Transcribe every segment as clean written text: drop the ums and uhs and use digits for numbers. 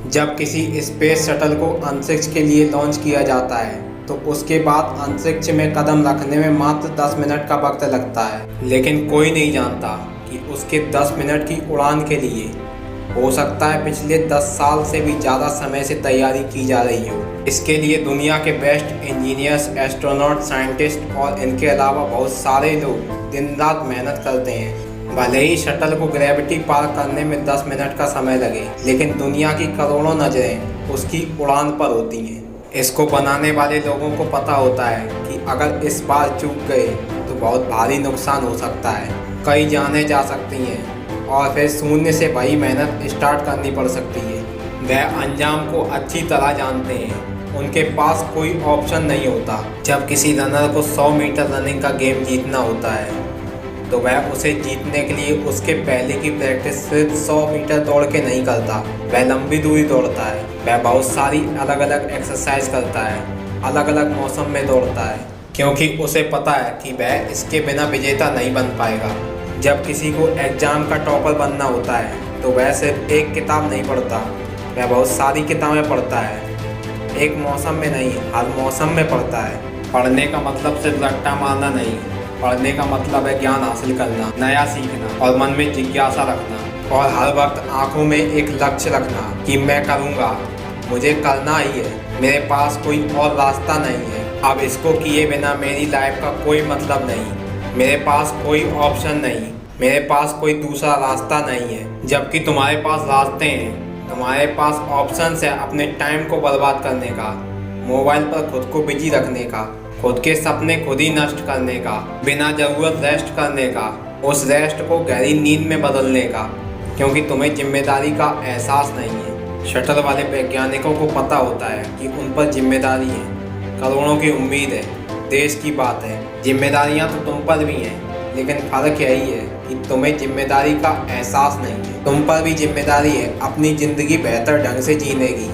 जब किसी space shuttle को अंतरिक्ष के लिए लॉन्च किया जाता है तो उसके बाद अंतरिक्ष में कदम रखने में मात्र 10 मिनट का वक्त लगता है, लेकिन कोई नहीं जानता कि उसके 10 मिनट की उड़ान के लिए हो सकता है पिछले 10 साल से भी ज़्यादा समय से तैयारी की जा रही हो। इसके लिए दुनिया के बेस्ट इंजीनियर्स, एस्ट्रोनॉट, साइंटिस्ट और इनके अलावा बहुत सारे लोग दिन रात मेहनत करते हैं। भले ही शटल को ग्रेविटी पार करने में 10 मिनट का समय लगे, लेकिन दुनिया की करोड़ों नज़रें उसकी उड़ान पर होती हैं। इसको बनाने वाले लोगों को पता होता है कि अगर इस बार चूक गए तो बहुत भारी नुकसान हो सकता है, कई जानें जा सकती हैं और फिर शून्य से वही मेहनत स्टार्ट करनी पड़ सकती है। वह अंजाम को अच्छी तरह जानते हैं, उनके पास कोई ऑप्शन नहीं होता। जब किसी रनर को 100 मीटर रनिंग का गेम जीतना होता है तो वह उसे जीतने के लिए उसके पहले की प्रैक्टिस सिर्फ 100 मीटर दौड़ के नहीं करता, वह लंबी दूरी दौड़ता है। वह बहुत सारी अलग अलग एक्सरसाइज करता है, अलग अलग मौसम में दौड़ता है, क्योंकि उसे पता है कि वह इसके बिना विजेता नहीं बन पाएगा। जब किसी को एग्ज़ाम का टॉपर बनना होता है तो वह सिर्फ एक किताब नहीं पढ़ता, वह बहुत सारी किताबें पढ़ता है। एक मौसम में नहीं, हर मौसम में पढ़ता है। पढ़ने का मतलब सिर्फ रट्टा मारना नहीं, पढ़ने का मतलब है ज्ञान हासिल करना, नया सीखना और मन में जिज्ञासा रखना और हर वक्त आंखों में एक लक्ष्य रखना कि मैं करूँगा, मुझे करना ही है, मेरे पास कोई और रास्ता नहीं है। अब इसको किए बिना मेरी लाइफ का कोई मतलब नहीं, मेरे पास कोई ऑप्शन नहीं, मेरे पास कोई दूसरा रास्ता नहीं है। जबकि तुम्हारे पास रास्ते हैं, तुम्हारे पास ऑप्शन है अपने टाइम को बर्बाद करने का, मोबाइल पर खुद को बिजी रखने का, खुद के सपने खुद ही नष्ट करने का, बिना ज़रूरत रेस्ट करने का, उस रेस्ट को गहरी नींद में बदलने का, क्योंकि तुम्हें जिम्मेदारी का एहसास नहीं है। शटल वाले वैज्ञानिकों को पता होता है कि उन पर जिम्मेदारी है, करोड़ों की उम्मीद है, देश की बात है। जिम्मेदारियां तो तुम पर भी हैं, लेकिन फ़र्क यही है कि तुम्हें जिम्मेदारी का एहसास नहीं है। तुम पर भी जिम्मेदारी है अपनी ज़िंदगी बेहतर ढंग से जीने की,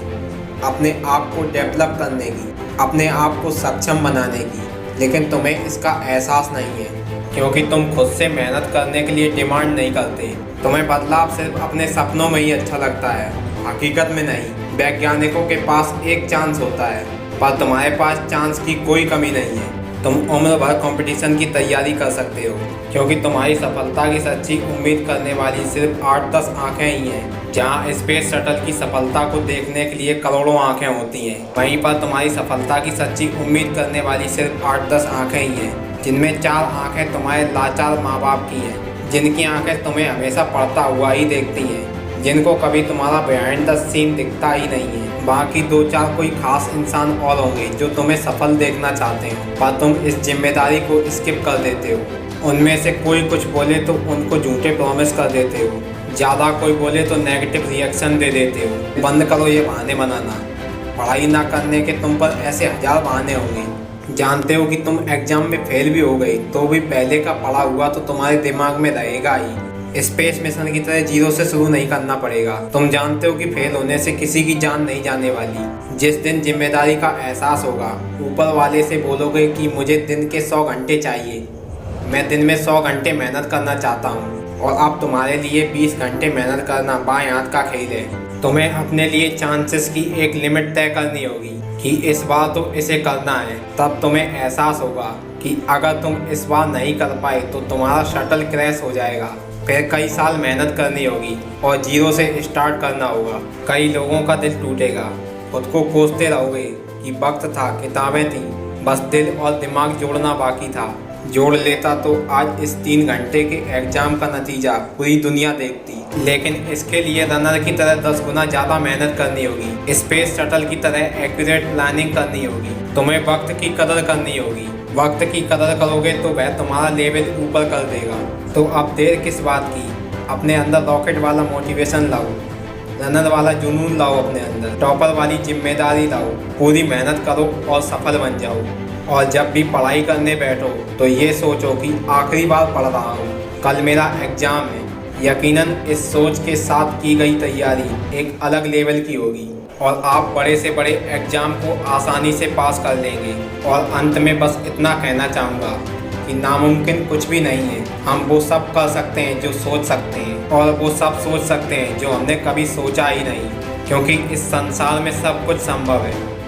अपने आप को डेवलप करने की, अपने आप को सक्षम बनाने की, लेकिन तुम्हें इसका एहसास नहीं है क्योंकि तुम खुद से मेहनत करने के लिए डिमांड नहीं करते। तुम्हें बदलाव सिर्फ अपने सपनों में ही अच्छा लगता है, हकीकत में नहीं। वैज्ञानिकों के पास एक चांस होता है, पर तुम्हारे पास चांस की कोई कमी नहीं है। तुम उम्र भर कंपटीशन की तैयारी कर सकते हो, क्योंकि तुम्हारी सफलता की सच्ची उम्मीद करने वाली सिर्फ 8-10 आँखें ही हैं। जहां स्पेस शटल की सफलता को देखने के लिए करोड़ों आँखें होती हैं, वहीं पर तुम्हारी सफलता की सच्ची उम्मीद करने वाली सिर्फ 8-10 आँखें ही हैं, जिनमें 4 आँखें तुम्हारे लाचार माँ बाप की हैं, जिनकी आँखें तुम्हें हमेशा पढ़ता हुआ ही देखती हैं, जिनको कभी तुम्हारा बिहाइंड द सीन दिखता ही नहीं है। बाकी 2-4 कोई खास इंसान और होंगे जो तुम्हें सफल देखना चाहते हो, पर तुम इस जिम्मेदारी को स्किप कर देते हो। उनमें से कोई कुछ बोले तो उनको झूठे प्रॉमिस कर देते हो, ज़्यादा कोई बोले तो नेगेटिव रिएक्शन दे देते हो। बंद करो ये बहाने बनाना, पढ़ाई ना करने के तुम पर ऐसे 1000 बहाने होंगे। जानते हो कि तुम एग्जाम में फेल भी हो गई तो भी पहले का पढ़ा हुआ तो तुम्हारे दिमाग में रहेगा ही। स्पेस मिशन की तरह 0 से शुरू नहीं करना पड़ेगा। तुम जानते हो कि फेल होने से किसी की जान नहीं जाने वाली। जिस दिन जिम्मेदारी का एहसास होगा, ऊपर वाले से बोलोगे कि मुझे दिन के 100 घंटे चाहिए, मैं दिन में 100 घंटे मेहनत करना चाहता हूँ, और अब तुम्हारे लिए 20 घंटे मेहनत करना बाएं हाथ का खेल है। तुम्हें अपने लिए चांसेस की एक लिमिट तय करनी होगी कि इस बार तो इसे करना है। तब तुम्हें एहसास होगा कि अगर तुम इस बार नहीं कर पाए तो तुम्हारा शटल क्रैश हो जाएगा। फिर कई साल मेहनत करनी होगी और 0 से स्टार्ट करना होगा। कई लोगों का दिल टूटेगा, खुद को कोसते रहोगे कि वक्त था, किताबें थीं, बस दिल और दिमाग जोड़ना बाकी था। जोड़ लेता तो आज इस 3 घंटे के एग्जाम का नतीजा पूरी दुनिया देखती। लेकिन इसके लिए रनर की तरह 10 गुना ज़्यादा मेहनत करनी होगी, स्पेस शटल की तरह एक्यूरेट प्लानिंग करनी होगी। तुम्हें वक्त की कदर करनी होगी। वक्त की कदर करोगे तो वह तुम्हारा लेवल ऊपर कर देगा। तो अब देर किस बात की? अपने अंदर रॉकेट वाला मोटिवेशन लाओ, रनर वाला जुनून लाओ, अपने अंदर टॉपर वाली जिम्मेदारी लाओ, पूरी मेहनत करो और सफल बन जाओ। और जब भी पढ़ाई करने बैठो तो ये सोचो कि आखिरी बार पढ़ रहा हूँ, कल मेरा एग्ज़ाम है। यकीनन इस सोच के साथ की गई तैयारी एक अलग लेवल की होगी और आप बड़े से बड़े एग्ज़ाम को आसानी से पास कर लेंगे। और अंत में बस इतना कहना चाहूँगा कि कि नामुमकिन कुछ भी नहीं है। हम वो सब कर सकते हैं जो सोच सकते हैं, और वो सब सोच सकते हैं जो हमने कभी सोचा ही नहीं, क्योंकि इस संसार में सब कुछ संभव है।